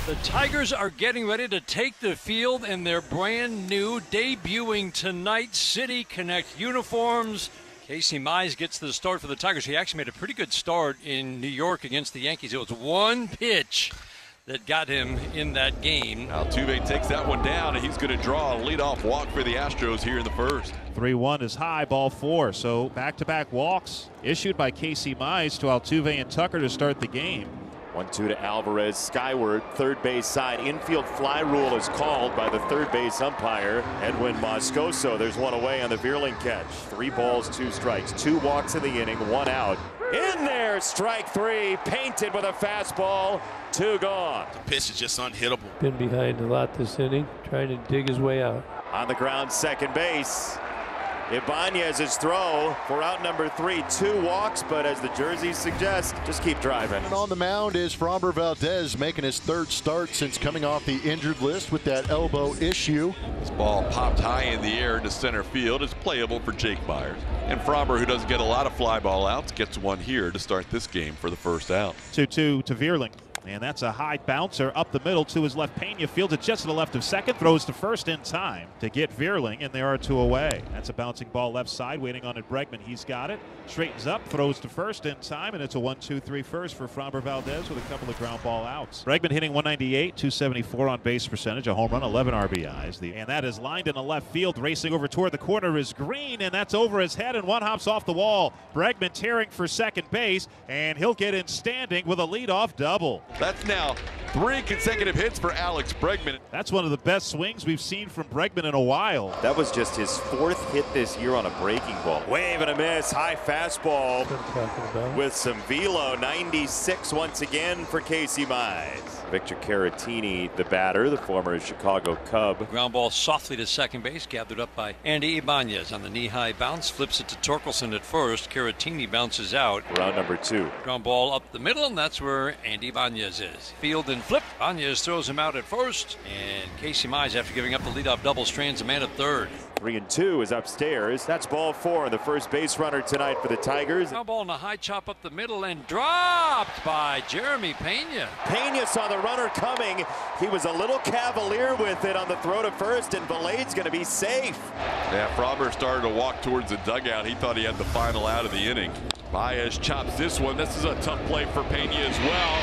The Tigers are getting ready to take the field in their brand new, debuting tonight, City Connect uniforms. Casey Mize gets the start for the Tigers. He actually made a pretty good start in New York against the Yankees. It was one pitch that got him in that game. Altuve takes that one down, and he's going to draw a leadoff walk for the Astros here in the first. 3-1 is high, ball 4. So back-to-back walks issued by Casey Mize to Altuve and Tucker to start the game. 1-2 to Alvarez, skyward, third base side. Infield fly rule is called by the third base umpire, Edwin Moscoso. There's one away on the Vierling catch. 3 balls, 2 strikes, 2 walks in the inning, 1 out. In there, strike 3, painted with a fastball, 2 gone. The pitch is just unhittable. Been behind a lot this inning, trying to dig his way out. On the ground, second base. Ibanez's throw for out number 3, 2 walks, but as the jersey suggests, just keep driving. And on the mound is Framber Valdez, making his 3rd start since coming off the injured list with that elbow issue. This ball popped high in the air to center field. It's playable for Jake Myers. And Framber, who doesn't get a lot of fly ball outs, gets one here to start this game for the first out. 2-2 to Vierling. And that's a high bouncer up the middle to his left. Pena fields it just to the left of second, throws to first in time to get Vierling, and there are 2 away. That's a bouncing ball left side, waiting on it. Bregman, he's got it. Straightens up, throws to first in time, and it's a 1-2-3 first for Framber Valdez with a couple of ground ball outs. Bregman hitting 198, 274 on base percentage, a home run, 11 RBIs. And that is lined in the left field, racing over toward the corner is Green, and that's over his head, and one hops off the wall. Bregman tearing for second base, and he'll get in standing with a leadoff double. That's now 3 consecutive hits for Alex Bregman. That's one of the best swings we've seen from Bregman in a while. That was just his 4th hit this year on a breaking ball. Wave and a miss, high fastball with some velo. 96 once again for Casey Mize. Victor Caratini, the batter, the former Chicago Cub. Ground ball softly to second base, gathered up by Andy Ibanez on the knee-high bounce, flips it to Torkelson at first. Caratini bounces out. Round number 2. Ground ball up the middle, and that's where Andy Ibanez is. Field and flip. Ibanez throws him out at first, and Casey Mize, after giving up the leadoff double, strands a man at third. 3-2 is upstairs. That's ball 4, the first base runner tonight for the Tigers. Ground ball and a high chop up the middle and dropped by Jeremy Pena. Pena saw the runner coming. He was a little cavalier with it on the throw to first, and Valade's going to be safe. Yeah, Framber started to walk towards the dugout. He thought he had the final out of the inning. Baez chops this one. This is a tough play for Pena as well.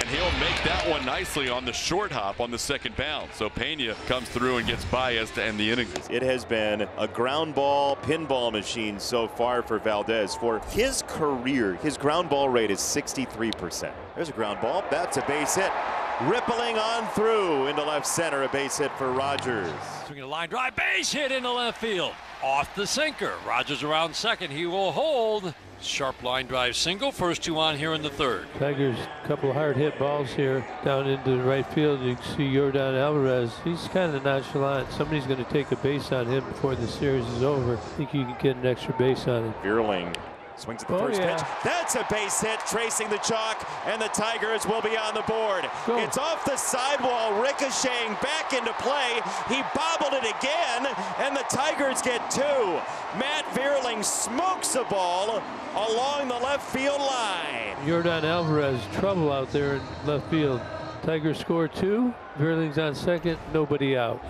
And he'll make that one nicely on the short hop on the second bounce. So Pena comes through and gets Baez to end the inning. It has been a ground ball pinball machine so far for Valdez. For his career, his ground ball rate is 63%. There's a ground ball. That's a base hit. Rippling on through into left center, a base hit for Rogers. Swinging a line drive, base hit into left field. Off the sinker. Rogers around second. He will hold. Sharp line drive single. First 2 on here in the third. Tigers, a couple of hard hit balls here down into the right field. You can see Yordan Alvarez. He's kind of nonchalant. Somebody's going to take a base on him before the series is over. I think you can get an extra base on him. Vierling swings at the first pitch. That's a base hit, tracing the chalk, and the Tigers will be on the board. It's off the sidewall, ricocheting back into play. He bobbled it again, and the Tigers get 2. Matt Vierling smokes a ball along the left field line. Yordan Alvarez, trouble out there in left field. Tigers score 2. Vierling's on second, nobody out.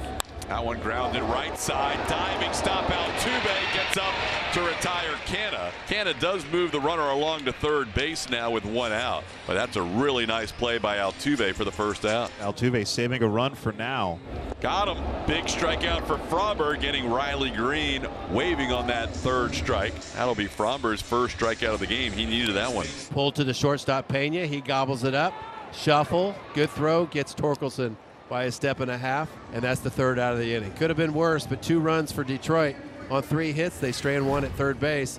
That one grounded right side, diving stop. Altuve gets up to retire Canha. Canha does move the runner along to third base now with 1 out, but that's a really nice play by Altuve for the first out. Altuve saving a run for now. Got him. Big strikeout for Framber, getting Riley Green waving on that 3rd strike. That'll be Framber's first strikeout of the game. He needed that one. Pulled to the shortstop Pena. He gobbles it up. Shuffle. Good throw. Gets Torkelson by a step and a half, and that's the 3rd out of the inning. Could have been worse, but 2 runs for Detroit on 3 hits. They strand 1 at third base.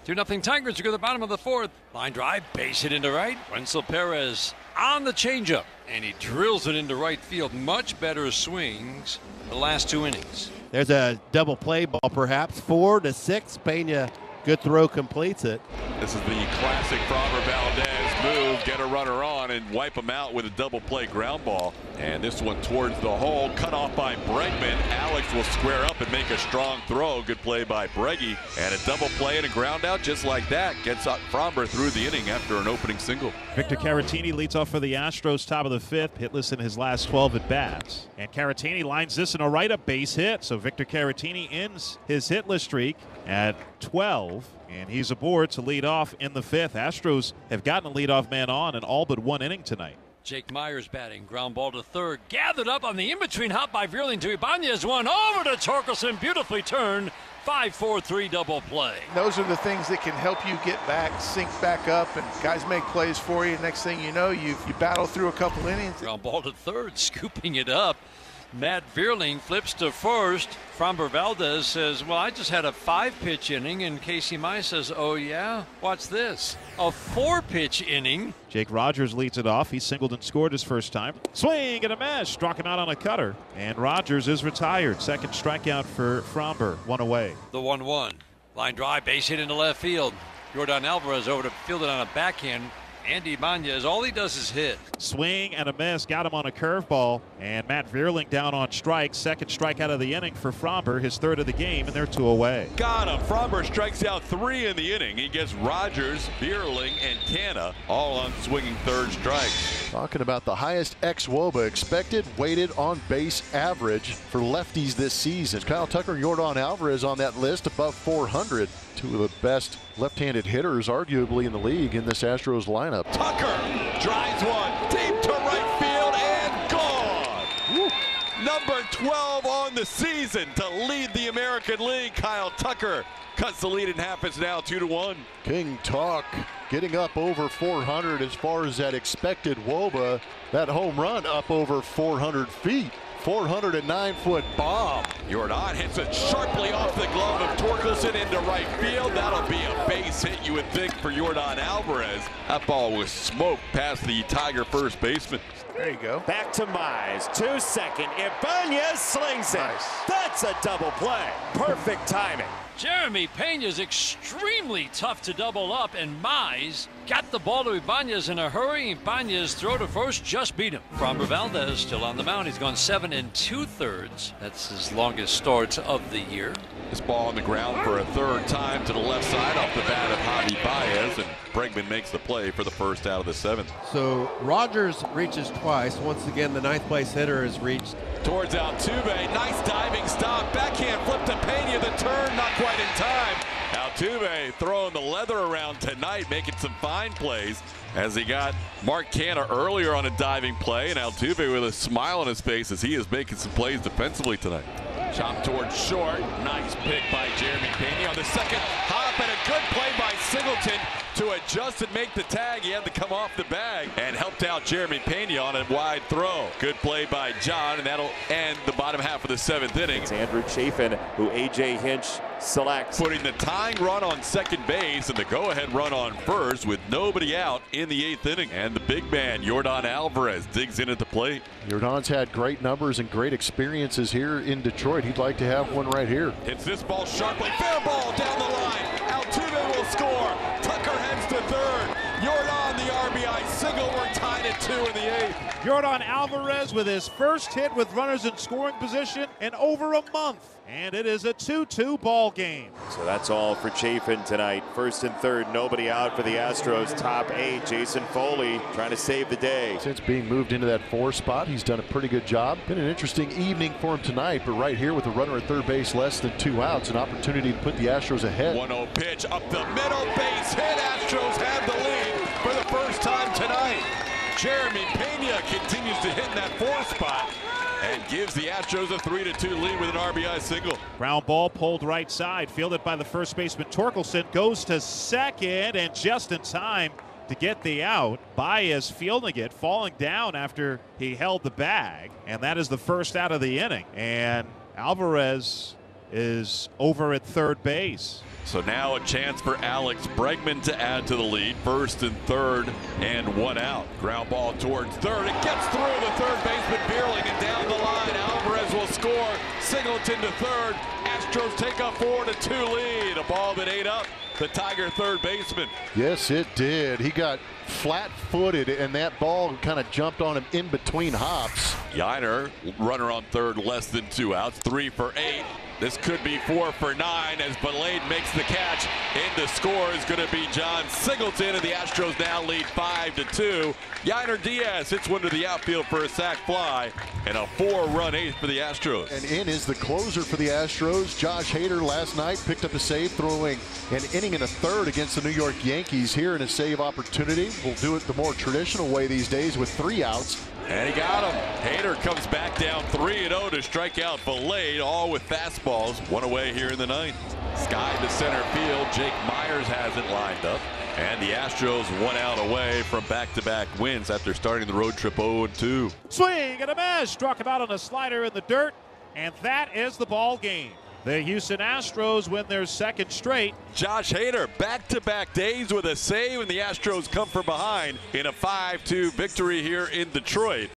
2-0 Tigers to go to the bottom of the 4th. Line drive, base hit into right. Wenzel Perez on the changeup, and he drills it into right field. Much better swings the last 2 innings. There's a double play ball, perhaps. 4-6. Pena, good throw, completes it. This is the classic Framber Valdez. move, get a runner on, and wipe him out with a double play ground ball. And this one towards the hole, cut off by Bregman. Alex will square up and make a strong throw. Good play by Breggy. And a double play and a ground out just like that gets Fromber through the inning after an opening single. Victor Caratini leads off for the Astros, top of the fifth, hitless in his last 12 at-bats. And Caratini lines this in a right-up base hit, so Victor Caratini ends his hitless streak at 12, and he's aboard to lead off in the fifth. Astros have gotten a leadoff man on in all but one inning tonight. Jake Myers batting, ground ball to third, gathered up on the in-between hop by Vierling to Ibanez, one over to Torkelson, beautifully turned, 5-4-3 double play. Those are the things that can help you get back, sync back up, and guys make plays for you. Next thing you know, you battle through a couple innings. Ground ball to third, scooping it up. Matt Vierling flips to first. Fromber Valdez says, well, I just had a 5-pitch inning, and Casey Mize says, oh yeah, watch this, a 4-pitch inning. Jake Rogers leads it off. He singled and scored his first time. Swing and a miss, struck him out on a cutter, and Rogers is retired. Second strikeout for Fromber, one away. The 1-1, line drive, base hit into left field. Yordan Alvarez over to field it on a backhand. Andy Ibanez, all he does is hit. Swing and a miss, got him on a curveball, and Matt Vierling down on strike. Second strikeout of the inning for Fromber, his third of the game, and they're 2 away. Got him. Fromber strikes out 3 in the inning. He gets Rogers, Vierling, and Canna all on swinging third strikes. Talking about the highest xWOBA expected weighted on base average for lefties this season. Kyle Tucker, Yordan Alvarez on that list above 400. 2 of the best left-handed hitters arguably in the league in this Astros lineup. Tucker drives one deep to right field and gone. Woo. Number 12 on the season to lead the American League. Kyle Tucker cuts the lead in half. It's now 2-1. King Talk getting up over 400 as far as that expected WOBA. That home run up over 400 feet. 409-foot bomb. Yordan hits it sharply off the glove of Torkelson into right field. That'll be a base hit, you would think, for Yordan Alvarez. That ball was smoked past the Tiger first baseman. There you go. Back to Mize, 2 second. Ibanez slings it. Nice. That's a double play. Perfect timing. Jeremy Pena's extremely tough to double up, and Mize got the ball to Ibanez in a hurry. Ibanez throw to first just beat him. Fromber Valdez still on the mound. He's gone 7 2/3. That's his longest start of the year. This ball on the ground for a third time to the left side off the bat of Javi Baez, and Bregman makes the play for the first out of the 7th. So Rogers reaches twice. Once again, the 9th place hitter has reached. Towards Altuve, nice diving stop, backhand flip to Pena, the turn not quite in time. Altuve throwing the leather around tonight, making some fine plays as he got Mark Canna earlier on a diving play, and Altuve with a smile on his face as he is making some plays defensively tonight. Chop towards short, nice pick by Jeremy Pena on the second hop, and a good play by Singleton to adjust and make the tag. He had to come off the bag and helped out Jeremy Pena on a wide throw. Good play by John, and that'll end the bottom half of the 7th inning. It's Andrew Chafin, who A.J. Hinch selects. Putting the tying run on second base and the go-ahead run on first with nobody out in the 8th inning. And the big man, Yordan Alvarez, digs in at the plate. Yordan's had great numbers and great experiences here in Detroit. He'd like to have one right here. Hits this ball sharply. Fair ball down the line. Altuve will score. Tucker heads to third. Yordan the RBI single. We're tied at 2 in the 8th. Yordan Alvarez with his first hit with runners in scoring position in over a month. And it is a 2-2 ball game. So that's all for Chafin tonight. First and third, nobody out for the Astros. Top 8, Jason Foley trying to save the day. Since being moved into that 4 spot, he's done a pretty good job. Been an interesting evening for him tonight, but right here with a runner at third base, less than 2 outs, an opportunity to put the Astros ahead. 1-0 pitch up the middle, base hit. Astros have the lead for the first time tonight. Jeremy Pena continues to hit in that 4 spot and gives the Astros a 3-2 lead with an RBI single. Ground ball pulled right side, fielded by the first baseman Torkelson, goes to second, and just in time to get the out. Baez fielding it, falling down after he held the bag, and that is the first out of the inning. And Alvarez is over at third base. So now a chance for Alex Bregman to add to the lead. First and third and 1 out. Ground ball towards third. It gets through the third baseman Vierling and down the line. Alvarez will score. Singleton to third. Astros take a 4-2 lead. A ball that ate up the Tiger third baseman. Yes, it did. He got flat-footed, and that ball kind of jumped on him in between hops. Yiner, runner on third, less than 2 outs, 3 for 8. This could be 4 for 9 as Belade makes the catch. In to score is going to be John Singleton, and the Astros now lead 5-2. Yiner Diaz hits one to the outfield for a sac fly, and a 4-run eighth for the Astros. And in is the closer for the Astros. Josh Hader last night picked up a save, throwing an inning and a third against the New York Yankees. Here in a save opportunity. We'll do it the more traditional way these days with 3 outs. And he got him. Hader comes back down 3-0 to strike out Belade, all with fastballs. 1 away here in the 9th. Sky to center field. Jake Myers has it lined up. And the Astros 1 out away from back-to-back wins after starting the road trip 0-2. Swing and a miss. Struck him out on a slider in the dirt. And that is the ball game. The Houston Astros win their 2nd straight. Josh Hader back-to-back days with a save, and the Astros come from behind in a 5-2 victory here in Detroit.